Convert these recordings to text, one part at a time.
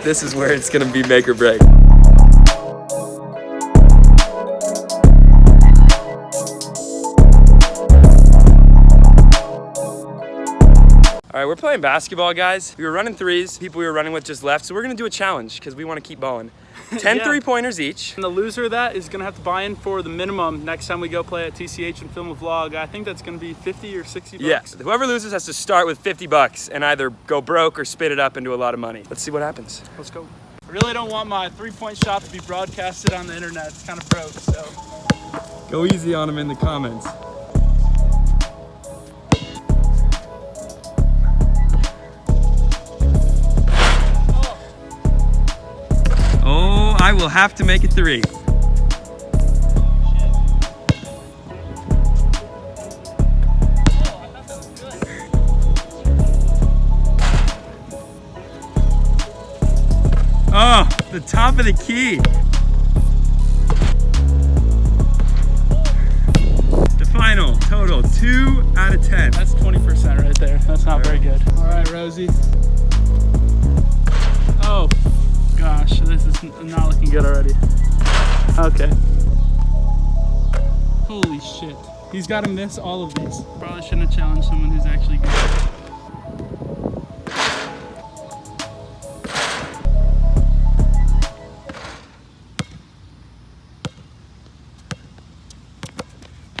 This is where it's gonna be make or break. All right, we're playing basketball, guys. We were running threes. People we were running with just left, so we're gonna do a challenge because we want to keep balling. 10 3-pointers each. And the loser of that is gonna have to buy in for the minimum next time we go play at TCH and film a vlog. I think that's gonna be 50 or 60 bucks. Yes, whoever loses has to start with 50 bucks and either go broke or spit it up into a lot of money. Let's see what happens. Let's go. I really don't want my three-point shot to be broadcasted on the internet. It's kind of broke, so. Go easy on them in the comments. Oh, I will have to make a three. Oh, the top of the key. The final total, 2 out of 10. That's 20% right there. That's not very good. All right, Rosie. Oh, gosh, this is not looking good already. Okay. Holy shit. He's got to miss all of these. Probably shouldn't have challenged someone who's actually good.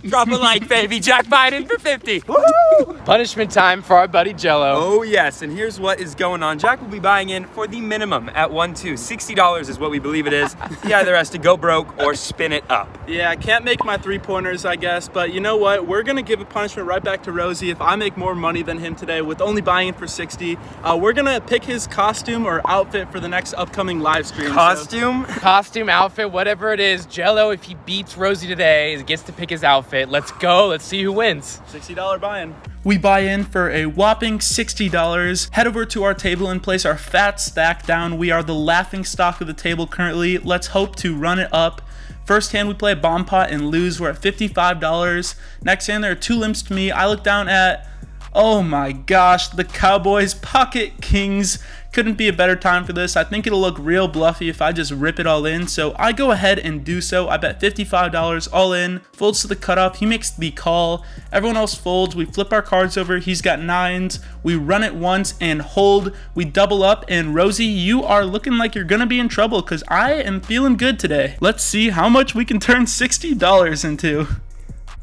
Drop a like, baby. Jack Biden for 50. Woo! Punishment time for our buddy Jello. Oh yes, and here's what is going on. Jack will be buying in for the minimum at 1-2. $60 is what we believe it is. He either has to go broke or spin it up. Yeah, I can't make my three-pointers, I guess, but you know what? We're gonna give a punishment right back to Rosie if I make more money than him today with only buying in for 60. We're gonna pick his costume or outfit for the next upcoming live stream. Costume? Costume, outfit, whatever it is. Jello, if he beats Rosie today, gets to pick his outfit. Let's go. Let's see who wins. $60 buy-in. We buy in for a whopping $60. Head over to our table and place our fat stack down. We are the laughing stock of the table currently. Let's hope to run it up. First hand, we play a bomb pot and lose. We're at $55. Next hand, there are 2 limps to me. I look down at, oh my gosh, the Cowboys Pocket Kings. Couldn't be a better time for this. I think it'll look real bluffy if I just rip it all in, so I go ahead and do so. I bet $55 all in. Folds to the cutoff. He makes the call. Everyone else folds. We flip our cards over. He's got 9s. We run it once and hold. We double up, and Rosie, you are looking like you're gonna be in trouble because I am feeling good today. Let's see how much we can turn $60 into.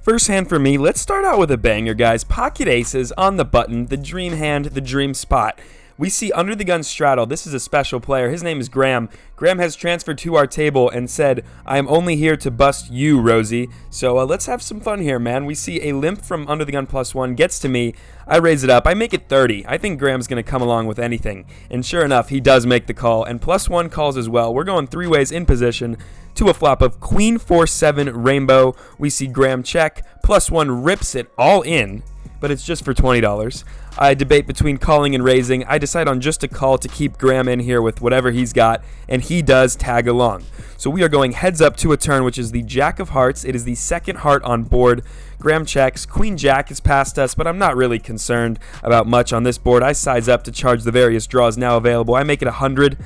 First hand for me, let's start out with a banger, guys. Pocket aces on the button, the dream hand, the dream spot. We see under the gun straddle. This is a special player. His name is Graham. Graham has transferred to our table and said, I am only here to bust you, Rosie. So let's have some fun here, man. We see a limp from under the gun +1 gets to me. I raise it up. I make it 30. I think Graham's going to come along with anything. And sure enough, he does make the call. And +1 calls as well. We're going 3 ways in position to a flop of Queen 4-7 rainbow. We see Graham check. +1 rips it all in, but it's just for $20. I debate between calling and raising. I decide on just a call to keep Graham in here with whatever he's got, and he does tag along. So we are going heads up to a turn, which is the Jack of Hearts. It is the second heart on board. Graham checks. Queen Jack is past us, but I'm not really concerned about much on this board. I size up to charge the various draws now available. I make it 100.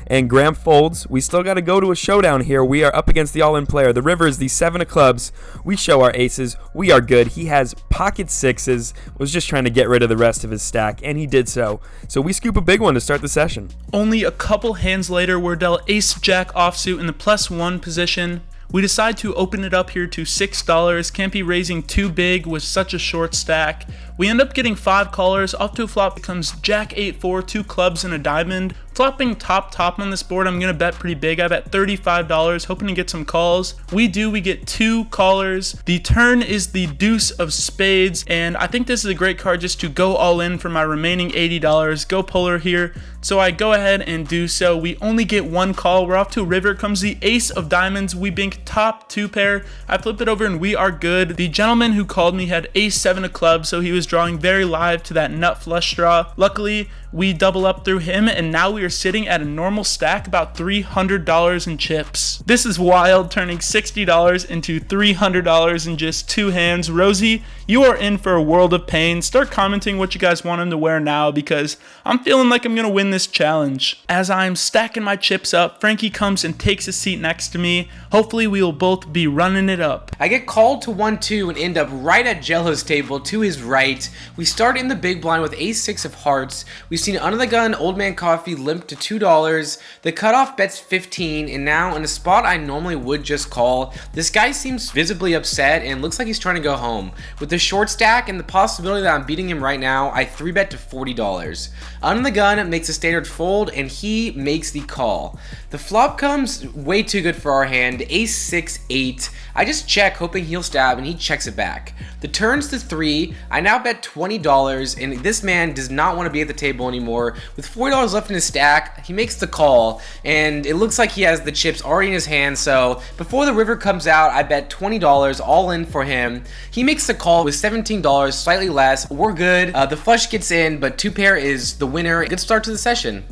And Graham folds. We still got to go to a showdown here. We are up against the all-in player. The river is the 7 of clubs. We show our aces. We are good. He has pocket 6s. Was just trying to get rid of the rest of his stack, and he did so. So we scoop a big one to start the session. Only a couple hands later, we're dealt ace-jack offsuit in the +1 position. We decide to open it up here to $6. Can't be raising too big with such a short stack. We end up getting 5 callers. Off to a flop becomes Jack 8-4, 2 clubs and a diamond. Flopping top on this board, I'm going to bet pretty big. I bet $35, hoping to get some calls. We get 2 callers. The turn is the deuce of spades, and I think this is a great card just to go all in for my remaining $80. Go polar here. So I go ahead and do so. We only get 1 call. We're off to a river. Comes the ace of diamonds. We bink top 2 pair. I flip it over and we are good. The gentleman who called me had ace 7 of clubs, so he was drawing very live to that nut flush draw. Luckily, We double up through him, and now we are sitting at a normal stack, about $300 in chips. This is wild, turning $60 into $300 in just 2 hands. Rosey, you are in for a world of pain. Start commenting what you guys want him to wear now, because I'm feeling like I'm gonna win this challenge. As I'm stacking my chips up, Frankie comes and takes a seat next to me. Hopefully we will both be running it up. I get called to 1-2 and end up right at Jello's table to his right. We start in the big blind with ace-6 of hearts. We've seen under the gun Old Man Coffee limp to $2. The cutoff bets 15, and now in a spot I normally would just call, this guy seems visibly upset and looks like he's trying to go home. With the short stack and the possibility that I'm beating him right now, I 3-bet to $40. Under the gun makes a standard fold, and he makes the call. The flop comes way too good for our hand, ace-6-8. I just check hoping he'll stab, and he checks it back. The turn's to 3. I now bet $20, and this man does not want to be at the table anymore. With $40 left in his stack, he makes the call, and it looks like he has the chips already in his hand, so before the river comes out, I bet $20 all in for him. He makes the call with $17, slightly less. We're good. The flush gets in, but 2-pair is the winner. Good start to the session.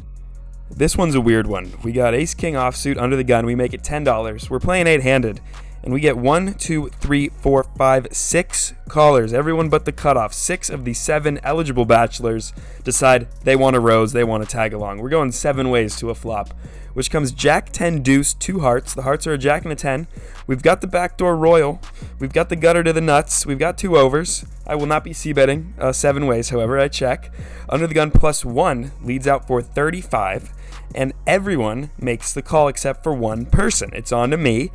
This one's a weird one. We got ace-king offsuit under the gun. We make it $10. We're playing 8-handed. And we get 1, 2, 3, 4, 5, 6 callers. Everyone but the cutoff. 6 of the 7 eligible bachelors decide they want a rose, they want to tag along. We're going 7 ways to a flop, which comes jack, 10, deuce, 2 hearts. The hearts are a jack and a 10. We've got the backdoor royal. We've got the gutter to the nuts. We've got 2 overs. I will not be c-betting 7 ways, however, I check. Under the gun +1 leads out for 35, and everyone makes the call except for one person. It's on to me.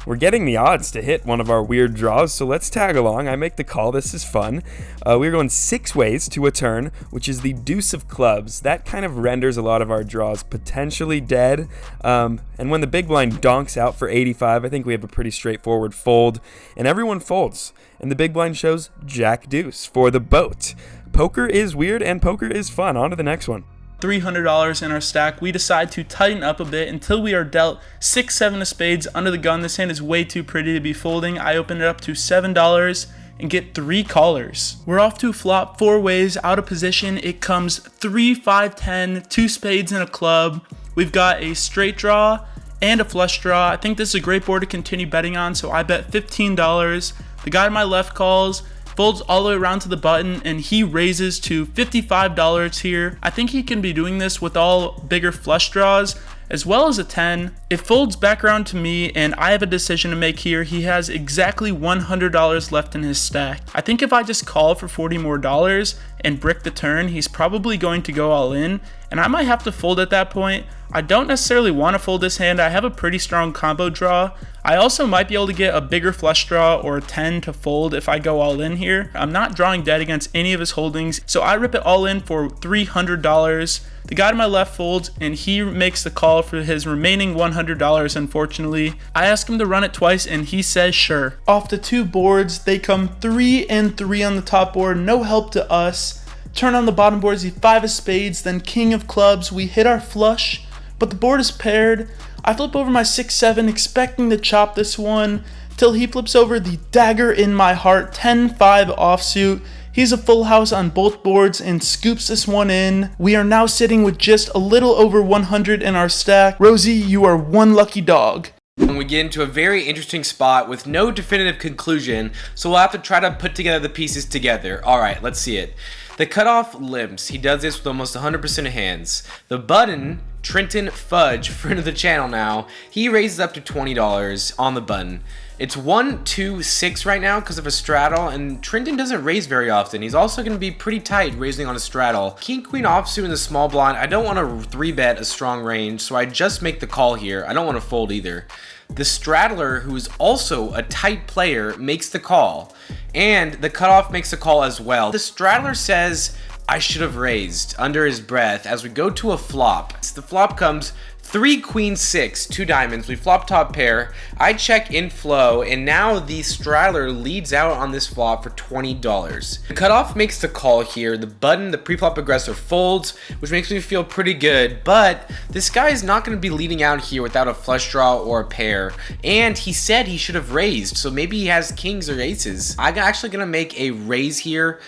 We're getting the odds to hit one of our weird draws, so let's tag along. I make the call. This is fun. We're going 6 ways to a turn, which is the deuce of clubs. That kind of renders a lot of our draws potentially dead. And when the big blind donks out for 85, I think we have a pretty straightforward fold, and everyone folds. And the big blind shows jack deuce for the boat. Poker is weird, and poker is fun. On to the next one. $300 in our stack. We decide to tighten up a bit until we are dealt 6-7 of spades under the gun. This hand is way too pretty to be folding. I open it up to $7 and get 3 callers. We're off to flop 4 ways out of position. It comes 3, 5, 10, 2 spades and a club. We've got a straight draw and a flush draw. I think this is a great board to continue betting on, so I bet $15. The guy to my left calls, folds all the way around to the button, and he raises to $55 here. I think he can be doing this with all bigger flush draws as well as a 10. It folds back around to me, and I have a decision to make here. He has exactly $100 left in his stack. I think if I just call for $40 more and brick the turn, he's probably going to go all in, and I might have to fold at that point. I don't necessarily want to fold this hand. I have a pretty strong combo draw. I also might be able to get a bigger flush draw or a 10 to fold if I go all in here. I'm not drawing dead against any of his holdings, so I rip it all in for $300. The guy to my left folds, and he makes the call for his remaining $100, unfortunately. I ask him to run it twice, and he says sure. Off the 2 boards, they come 3 and 3 on the top board, no help to us. Turn on the bottom board is the 5 of spades, then king of clubs. We hit our flush, but the board is paired. I flip over my 6-7, expecting to chop this one, till he flips over the dagger in my heart, 10-5 offsuit. He's a full house on both boards and scoops this one in. We are now sitting with just a little over 100 in our stack. Rosey, you are one lucky dog. And we get into a very interesting spot with no definitive conclusion, so we'll have to try to put together the pieces together. Alright, let's see it. The cutoff limps. He does this with almost 100% of hands. The button, Trenton Fudge, friend of the channel now, he raises up to $20 on the button. It's 1, 2, 6 right now because of a straddle, and Trenton doesn't raise very often. He's also going to be pretty tight raising on a straddle. King Queen offsuit in the small blind. I don't want to 3-bet a strong range, so I just make the call here. I don't want to fold either. The straddler, who is also a tight player, makes the call, and the cutoff makes the call as well. The straddler says, I should have raised, under his breath, as we go to a flop. The flop comes 3 queen 6, 2 diamonds. We flop top pair. I check in flow, and now the straddler leads out on this flop for $20. The cutoff makes the call here. The button, the pre-flop aggressor folds, which makes me feel pretty good, but this guy is not going to be leading out here without a flush draw or a pair, and he said he should have raised, so maybe he has kings or aces. I'm actually going to make a raise here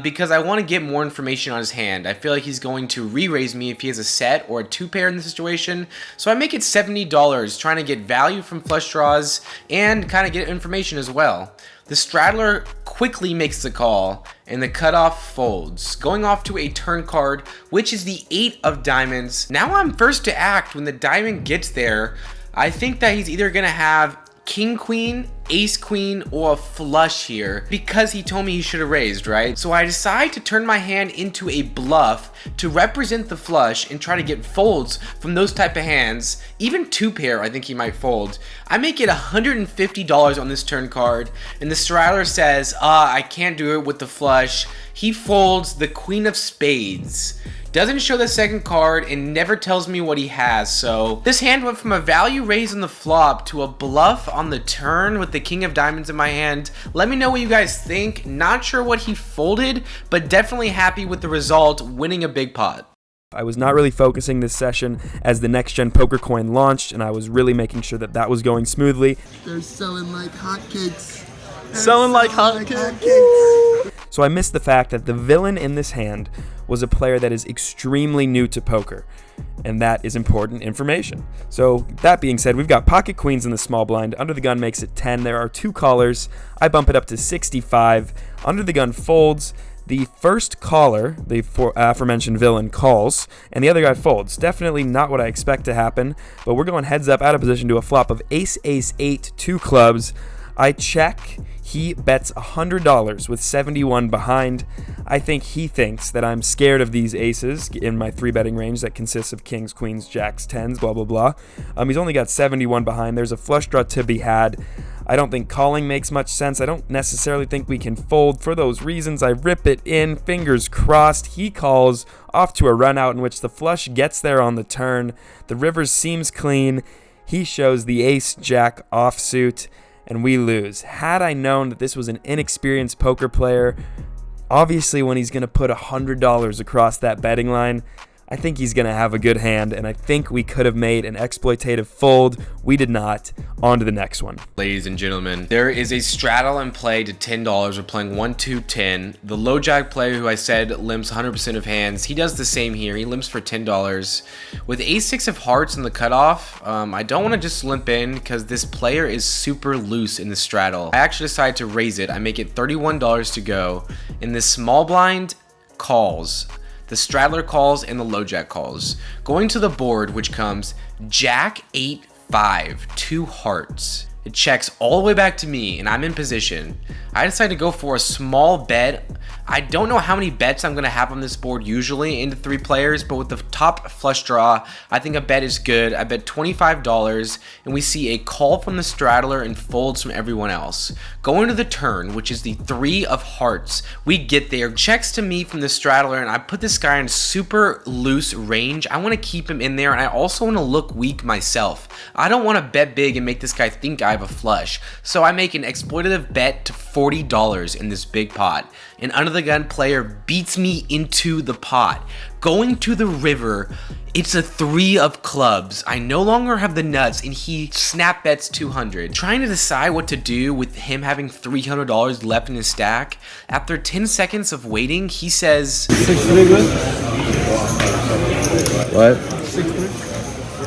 because I want to get more information on his hand. I feel like he's going to re-raise me if he has a set or a 2 pair in the situation, so I make it $70, trying to get value from flush draws and kind of get information as well. The straddler quickly makes the call, and the cutoff folds, going off to a turn card, which is the 8 of diamonds. Now I'm first to act. When the diamond gets there, I think that he's either going to have king queen, ace queen, or a flush here because he told me he should have raised, right? So I decide to turn my hand into a bluff to represent the flush and try to get folds from those type of hands. Even 2 pair, I think he might fold. I make it $150 on this turn card, and the straddler says, I can't do it with the flush. He folds the queen of spades. Doesn't show the second card and never tells me what he has, so this hand went from a value raise on the flop to a bluff on the turn with the king of diamonds in my hand. Let me know what you guys think. Not sure what he folded, but definitely happy with the result, winning a big pot. I was not really focusing this session as the Next Gen Poker coin launched, and I was really making sure that that was going smoothly. They're selling like hotcakes. Selling like hotcakes. So I missed the fact that the villain in this hand was a player that is extremely new to poker, and that is important information. So that being said, we've got pocket queens in the small blind. Under the gun makes it 10. There are 2 callers. I bump it up to 65. Under the gun folds. The first caller, the aforementioned villain, calls, and the other guy folds. Definitely not what I expect to happen, but we're going heads up out of position to a flop of ace, ace, 8, 2 clubs. I check. He bets $100 with 71 behind. I think he thinks that I'm scared of these aces in my 3-betting range that consists of kings, queens, jacks, 10s, blah, blah, blah. He's only got 71 behind. There's a flush draw to be had. I don't think calling makes much sense. I don't necessarily think we can fold. For those reasons, I rip it in, fingers crossed. He calls off to a run out in which the flush gets there on the turn. The river seems clean. He shows the ace-jack offsuit, and we lose. Had I known that this was an inexperienced poker player, obviously when he's going to put $100 across that betting line, I think he's going to have a good hand, and I think we could have made an exploitative fold. We did not. On to the next one. Ladies and gentlemen, there is a straddle in play to $10. We're playing 1-2-10. The low jack player who I said limps 100% of hands, he does the same here. He limps for $10. With ace-6 of hearts in the cutoff, I don't want to just limp in because this player is super loose in the straddle. I actually decided to raise it. I make it $31 to go. In this small blind, calls. The straddler calls and the low jack calls. Going to the board, which comes jack 8-5, 2 hearts. It checks all the way back to me, and I'm in position. I decide to go for a small bet. I don't know how many bets I'm going to have on this board usually into 3 players, but with the top flush draw, I think a bet is good. I bet $25, and we see a call from the straddler and folds from everyone else. Going to the turn, which is the 3 of hearts, we get there. Checks to me from the straddler, and I put this guy in super loose range. I want to keep him in there, and I also want to look weak myself. I don't want to bet big and make this guy think I have a flush. So I make an exploitative bet to $40 in this big pot. An under the gun player beats me into the pot. Going to the river, it's a 3 of clubs. I no longer have the nuts, and he snap bets 200. Trying to decide what to do with him having $300 left in his stack. After 10 seconds of waiting, he says, 6-3 good? What? 6-3?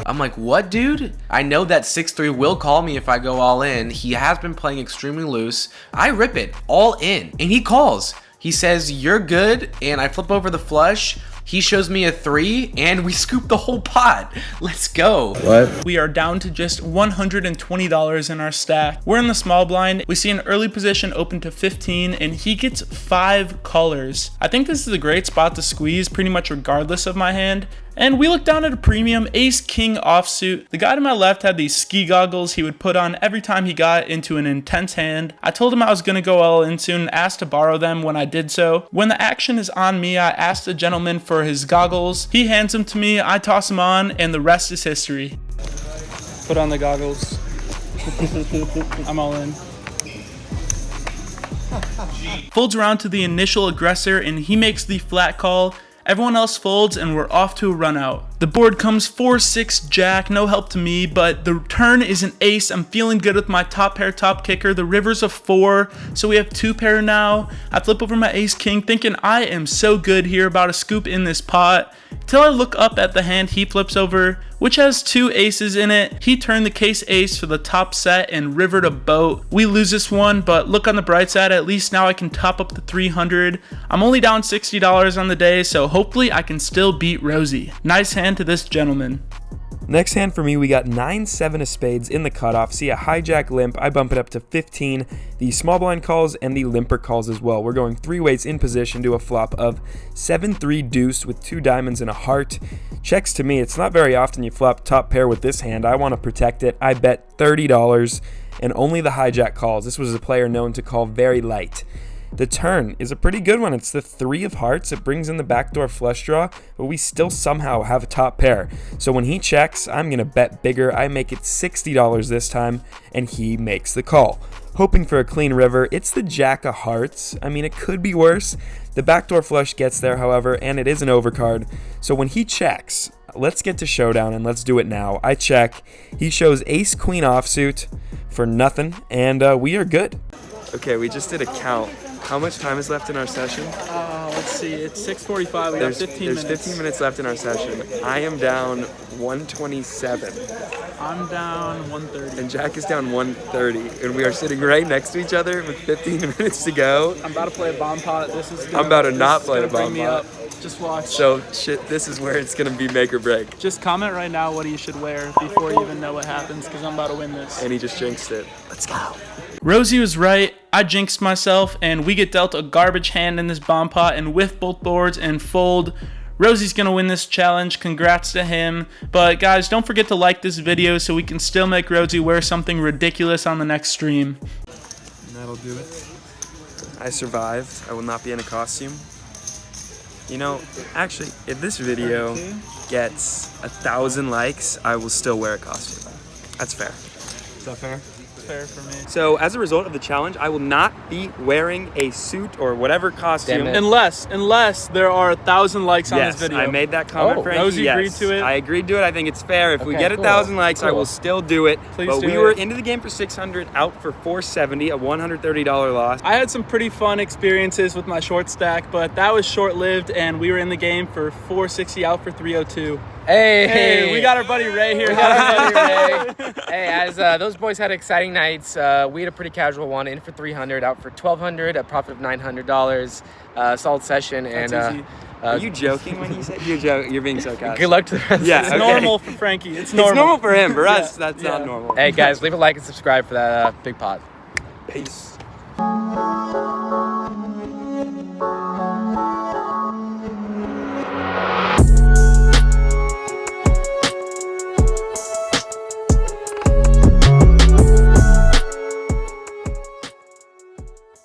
I'm like, what, dude? I know that 6-3 will call me if I go all in. He has been playing extremely loose. I rip it all in, and he calls. He says, you're good, and I flip over the flush. He shows me a 3, and we scoop the whole pot. Let's go. What? We are down to just $120 in our stack. We're in the small blind. We see an early position open to 15, and he gets 5 callers. I think this is a great spot to squeeze pretty much regardless of my hand. And we looked down at a premium ace-king offsuit. The guy to my left had these ski goggles he would put on every time he got into an intense hand. I told him I was going to go all in soon and asked to borrow them when I did so. When the action is on me, I asked the gentleman for his goggles. He hands them to me, I toss them on, and the rest is history. Put on the goggles. I'm all in. Folds around to the initial aggressor and he makes the flat call. Everyone else folds and we're off to a run out. The board comes 4-6 jack, no help to me, but the turn is an ace. I'm feeling good with my top pair top kicker. The river's a 4, so we have 2 pair now. I flip over my ace king thinking I am so good here, about to scoop in this pot. Till I look up at the hand he flips over, which has 2 aces in it. He turned the case ace for the top set and rivered a boat. We lose this one, but look on the bright side, at least now I can top up the 300. I'm only down $60 on the day, so hopefully I can still beat Rosey. Nice hand to this gentleman. Next hand for me, we got 9-7 of spades in the cutoff. See a hijack limp, I bump it up to 15. The small blind calls and the limper calls as well. We're going 3 ways in position to a flop of 7-3 deuce with 2 diamonds and a heart. Checks to me. It's not very often you flop top pair with this hand. I want to protect it. I bet $30 and only the hijack calls. This was a player known to call very light. The turn is a pretty good one. It's the 3 of hearts. It brings in the backdoor flush draw, but we still somehow have a top pair. So when he checks, I'm going to bet bigger. I make it $60 this time, and he makes the call. Hoping for a clean river. It's the jack of hearts. I mean, it could be worse. The backdoor flush gets there, however, and it is an overcard. So when he checks, let's get to showdown, and let's do it now. I check. He shows ace queen offsuit for nothing, and we are good. Okay, we just did a count. How much time is left in our session? Let's see, it's 6:45. We have 15 minutes. There's 15 minutes left in our session. I am down 127. I'm down 130. And Jack is down 130. And we are sitting right next to each other with 15 minutes to go. I'm about to play a bomb pot. I'm about to not play a bomb pot. Just watch. So, shit, this is where it's going to be make or break. Just comment right now what you should wear before you even know what happens, because I'm about to win this. And he just jinxed it. Let's go. Rosey was right. I jinxed myself, and we get dealt a garbage hand in this bomb pot and whiff both boards and fold. Rosey's going to win this challenge. Congrats to him. But guys, don't forget to like this video so we can still make Rosey wear something ridiculous on the next stream. And that'll do it. I survived. I will not be in a costume. You know, actually, if this video gets 1,000 likes, I will still wear a costume. That's fair. Is that fair? Fair for me. So, as a result of the challenge, I will not be wearing a suit or whatever costume. Unless there are 1,000 likes on this Yes, video. I made that comment, Frankie. Rosey yes. agreed to it. I agreed to it. I think it's fair. If we Okay, get cool. 1,000 likes, I Cool. will still do it. Please but do we were it. into the game for 600, out for 470, a $130 loss. I had some pretty fun experiences with my short stack, but that was short-lived, and we were in the game for 460, out for 302. Hey, we got our buddy Ray here. Hey, as those boys had exciting nights, we had a pretty casual one, in for 300, out for 1,200, a profit of $900. Solid session, and That's easy. Are you joking when you say you're being sarcastic? good luck to the rest. Yeah, It's okay. normal for Frankie. It's It's normal. normal for him. For us, that's not normal. Hey guys, leave a like and subscribe for that big pot. Peace.